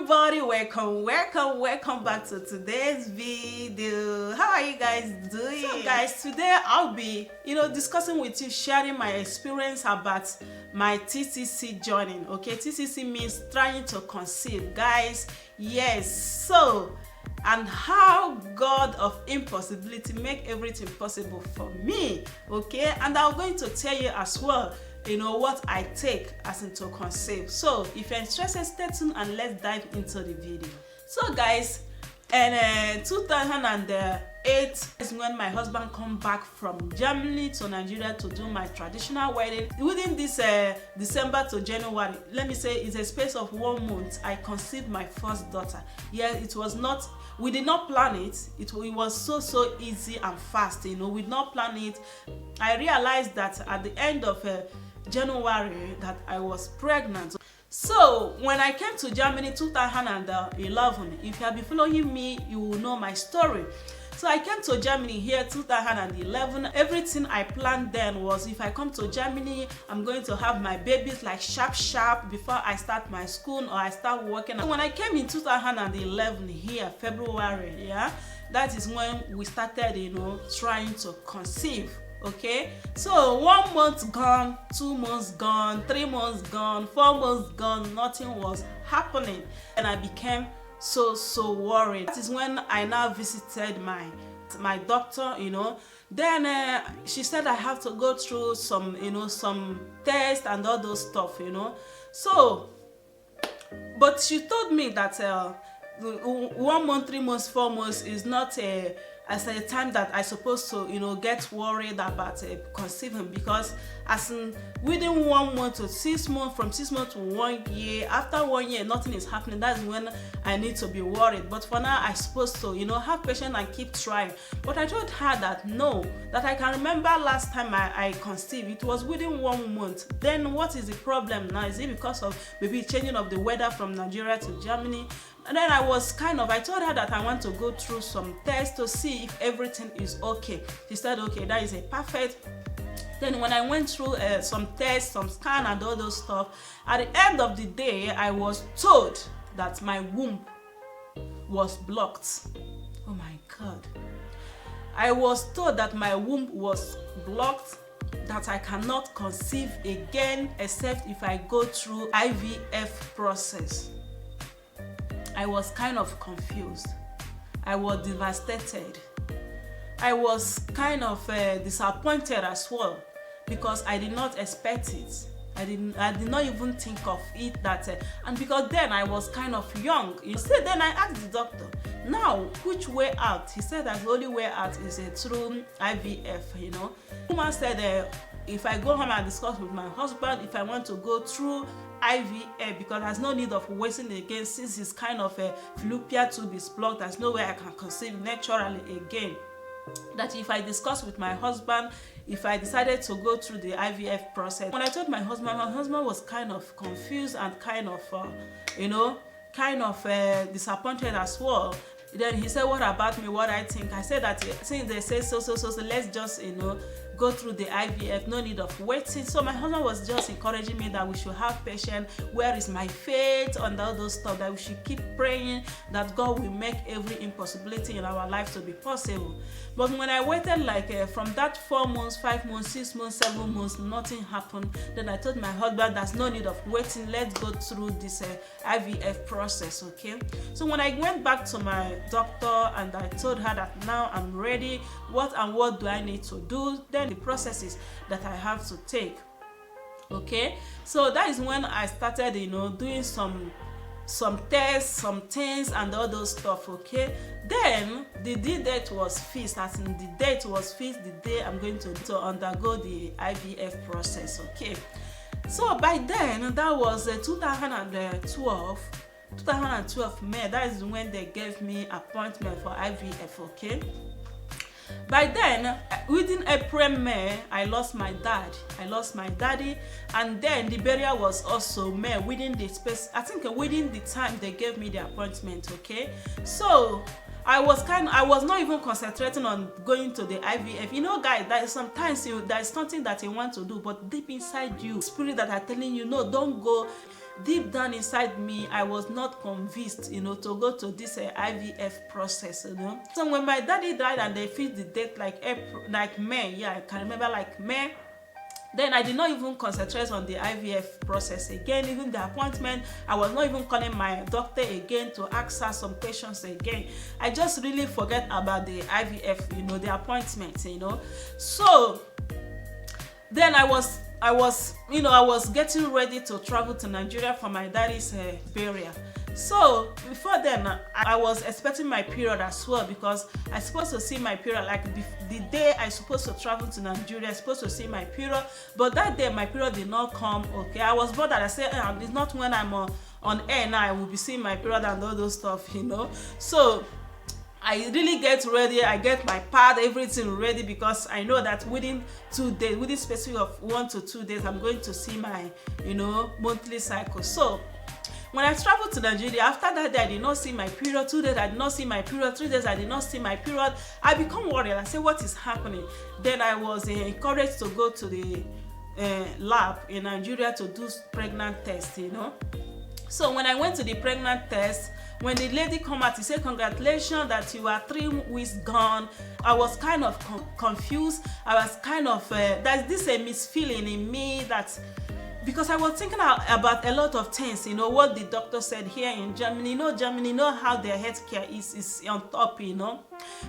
everybody, welcome back to today's video. How are you guys doing? So guys, today I'll be discussing with you, sharing my experience about my TCC journey. Okay, TCC means trying to conceive, guys. Yes, so and how God of impossibility make everything possible for me. Okay, and I'm going to tell you as well what I take as into conceive. So if you're interested, stay tuned and let's dive into the video. So guys, in 2008 is when my husband come back from Germany to Nigeria to do my traditional wedding. Within this December to January, let me say it's a space of 1 month, I conceived my first daughter. Yeah, it was not, we did not plan it. It was so easy and fast. We did not plan it. I realized that at the end of January that I was pregnant. So when I came to Germany 2011, if you have been following me, you will know my story. So I came to Germany here 2011. Everything I planned then was, if I come to Germany, I'm going to have my babies like sharp before I start my school or I start working. So when I came in 2011 here, February, yeah, that is when we started, trying to conceive. Okay, so 1 month gone, 2 months gone, 3 months gone, 4 months gone, nothing was happening, and I became so worried. That is when I now visited my doctor. Then she said I have to go through some some tests and all those stuff. So but she told me that 1 month, 3 months, 4 months is not as a time that I supposed to get worried about conceiving, because as in within 1 month to 6 months, from 6 months to 1 year, after 1 year nothing is happening, that's when I need to be worried. But for now I supposed to have patience and keep trying. But I told her that no, that I can remember last time I conceived, it was within 1 month. Then what is the problem now? Is it because of maybe changing of the weather from Nigeria to Germany? And then I told her that I want to go through some tests to see if everything is okay. She said, okay, that is a perfect. Then when I went through some tests, some scan and all those stuff, at the end of the day, I was told that my womb was blocked. Oh my God. I was told that my womb was blocked, that I cannot conceive again except if I go through IVF process. I was kind of confused. I was devastated. I was kind of disappointed as well, because I did not expect it. I did not even think of it that and because then I was kind of young. Instead, then I asked the doctor, now which way out? He said that the only way out is through IVF. The woman said if I go home and discuss with my husband if I want to go through IVF, because there's no need of waiting again, since it's kind of a fallopian tube is blocked, there's no way I can conceive naturally again. That if I discuss with my husband, if I decided to go through the IVF process. When I told my husband was kind of confused and kind of disappointed as well. Then he said, what about me, what I think? I said that since they say so let's just go through the IVF, no need of waiting. So my husband was just encouraging me that we should have patience, where is my faith, and all those stuff, that we should keep praying that God will make every impossibility in our life to be possible. But when I waited from that 4 months, 5 months, 6 months, 7 months, nothing happened. Then I told my husband there's no need of waiting, let's go through this IVF process. Okay, so when I went back to my doctor and I told her that now I'm ready, what do I need to do, then the processes that I have to take. Okay, so that is when I started doing some tests, some things and all those stuff. Okay, then the date was fixed, as in the date was fixed, the day I'm going to undergo the IVF process. Okay, so by then that was 2012 May. That is when they gave me appointment for IVF. Okay, by then within April, May, I lost my daddy, and then the burial was also May, within the space, I think within the time they gave me the appointment. Okay, so I was not even concentrating on going to the IVF. Guys, that is sometimes there is something that you want to do, but deep inside you, spirit that are telling you, no, don't go. deep down inside me, I was not convinced, to go to this IVF process, So when my daddy died and they fixed the date like April, like May, yeah, I can remember like May. Then I did not even concentrate on the IVF process again, even the appointment. I was not even calling my doctor again to ask her some questions again. I just really forget about the IVF, the appointment, So then I was getting ready to travel to Nigeria for my daddy's burial. So before then, I was expecting my period as well, because I supposed to see my period like the day I supposed to travel to Nigeria. I supposed to see my period, but that day my period did not come. Okay, I was bothered. I said, it's not when I'm on air now I will be seeing my period and all those stuff, So I really get ready. I get my pad, everything ready, because I know that within 2 days, within specific of 1 to 2 days, I'm going to see my, monthly cycle. So when I traveled to Nigeria, after that day, I did not see my period. 2 days, I did not see my period. 3 days, I did not see my period. I become worried. I say, what is happening? Then I was encouraged to go to the lab in Nigeria to do pregnant test, So when I went to the pregnant test, when the lady come out, she said, congratulations that you are 3 weeks gone. I was kind of confused. I was kind of, there's this misfeeling in me that, because I was thinking about a lot of things, what the doctor said here in Germany. Germany, how their healthcare is on top,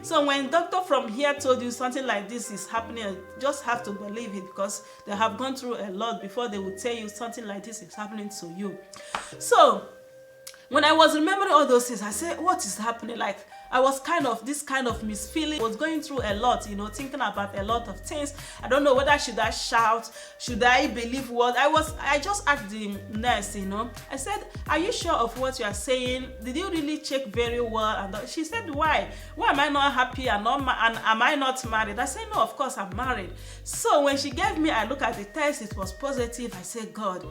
So when doctor from here told you something like this is happening, you just have to believe it, because they have gone through a lot before they would tell you something like this is happening to you. So when I was remembering all those things, I said, what is happening? Like, I was this kind of misfeeling. I was going through a lot, thinking about a lot of things. I don't know whether should I shout, should I believe what I just asked the nurse, I said, are you sure of what you are saying? Did you really check very well? And she said, why am I not happy and am I not married? I said, no, of course I'm married. So when she gave me, I look at the test, it was positive. I said, God,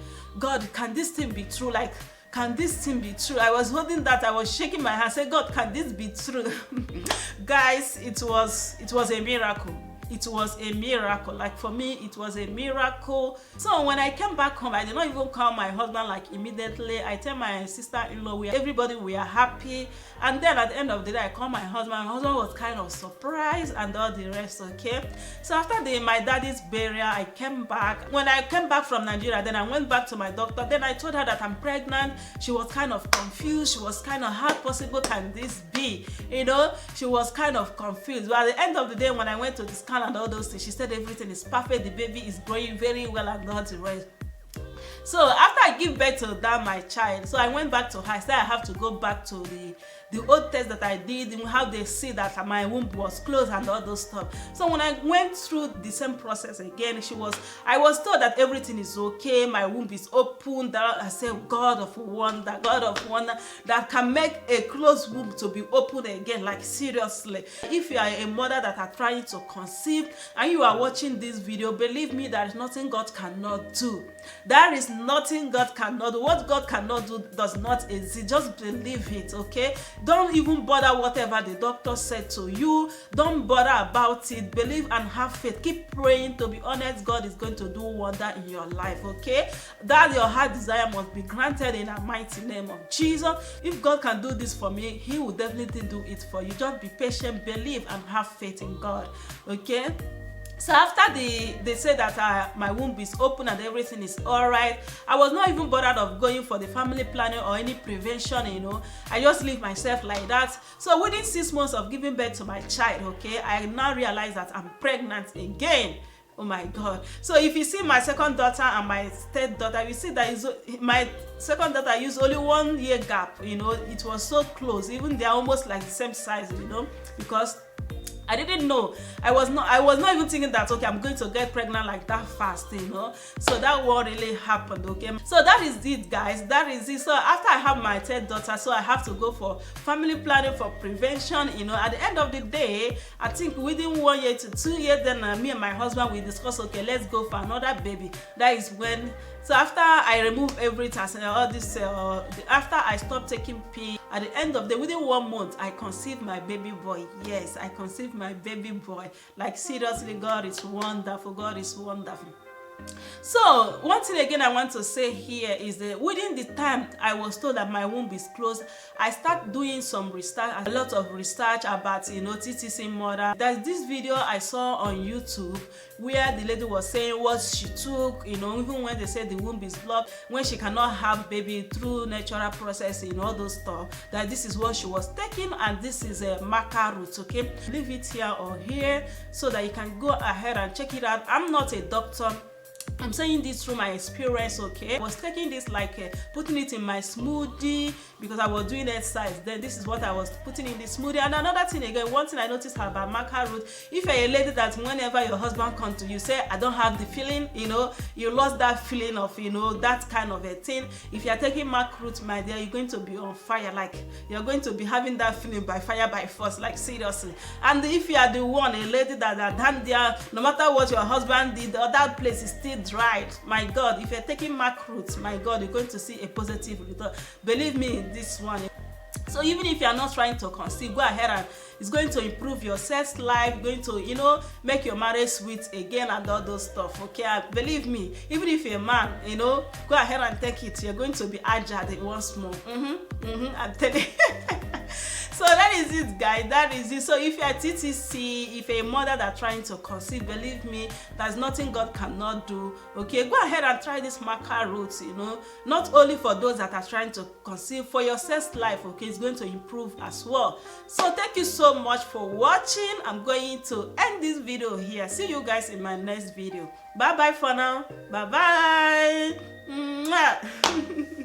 can this thing be true? Like, can this thing be true? I was holding that, I was shaking my hand, say, God, can this be true? Guys, it was a miracle. It was a miracle. Like, for me, it was a miracle. So when I came back home, I did not even call my husband like immediately. I tell my sister-in-law, everybody, we are happy. And then at the end of the day, I called my husband. My husband was kind of surprised and all the rest, okay? So after my daddy's burial, I came back. When I came back from Nigeria, then I went back to my doctor. Then I told her that I'm pregnant. She was kind of confused. She was kind of, how possible can this be? She was kind of confused. But at the end of the day, when I went to the scan and all those things, she said everything is perfect, the baby is growing very well and all the rest. So after I give birth to my child, so I went back to her. I said I have to go back to the old test that I did, how they see that my womb was closed and all those stuff. So when I went through the same process again, I was told that everything is okay, my womb is open. That I said, God of wonder that can make a closed womb to be open again. Like, seriously, if you are a mother that are trying to conceive and you are watching this video, believe me, there is nothing God cannot do. There is nothing God cannot do. What God cannot do does not exist. Just believe it, okay? Don't even bother whatever the doctor said to you. Don't bother about it. Believe and have faith. Keep praying. To be honest, God is going to do wonder in your life, okay? That your heart desire must be granted in the mighty name of Jesus. If God can do this for me, He will definitely do it for you. Just be patient, believe, and have faith in God, okay? So after they said that my womb is open and everything is all right, I was not even bothered of going for the family planning or any prevention, I just leave myself like that. So within 6 months of giving birth to my child, okay, I now realize that I'm pregnant again. Oh my God. So if you see my second daughter and my third daughter, you see that my second daughter used only 1 year gap, it was so close. Even they're almost like the same size, because I didn't know. I was not even thinking that, okay, I'm going to get pregnant like that fast, So that what really happened, okay? So that is it, guys. That is it. So after I have my third daughter, so I have to go for family planning for prevention, At the end of the day, I think within 1 year to 2 years, then me and my husband, we discuss, okay, let's go for another baby. That is when. So after I remove everything, all this, after I stopped taking pills, at the end of within 1 month, I conceived my baby boy. Yes, I conceived my baby boy. Like, seriously, God is wonderful. God is wonderful. So one thing again I want to say here is that within the time I was told that my womb is closed, I start doing some research, a lot of research about TCC mother. There's this video I saw on YouTube where the lady was saying what she took, even when they said the womb is blocked, when she cannot have baby through natural process, all those stuff, that this is what she was taking, and this is a maca root. Okay, leave it here or here so that you can go ahead and check it out. I'm not a doctor, I'm saying this through my experience. Okay, I was taking this like putting it in my smoothie because I was doing exercise. Then this is what I was putting in the smoothie. And another thing again, one thing I noticed about maca root, if you're a lady that whenever your husband comes to you say I don't have the feeling, you lost that feeling of that kind of a thing. If you're taking maca root, my dear, you're going to be on fire. Like you're going to be having that feeling by fire by force, like seriously. And if you are the one, a lady that down there, no matter what your husband did, that place is still dried, my God, if you're taking maca root, my God, you're going to see a positive result. Believe me in this one. So even if you are not trying to conceive, go ahead, and it's going to improve your sex life, going to make your marriage sweet again and all those stuff. Okay, and believe me, even if you're a man, go ahead and take it. You're going to be agile once more. I'm telling you. So that is it, guys. That is it. So if you're a TTC, if you're a mother that's trying to conceive, believe me, there's nothing God cannot do. Okay, go ahead and try this maca root. Not only for those that are trying to conceive, for your sex life. Okay, it's going to improve as well. So thank you so much for watching. I'm going to end this video here. See you guys in my next video. Bye bye for now. Bye bye.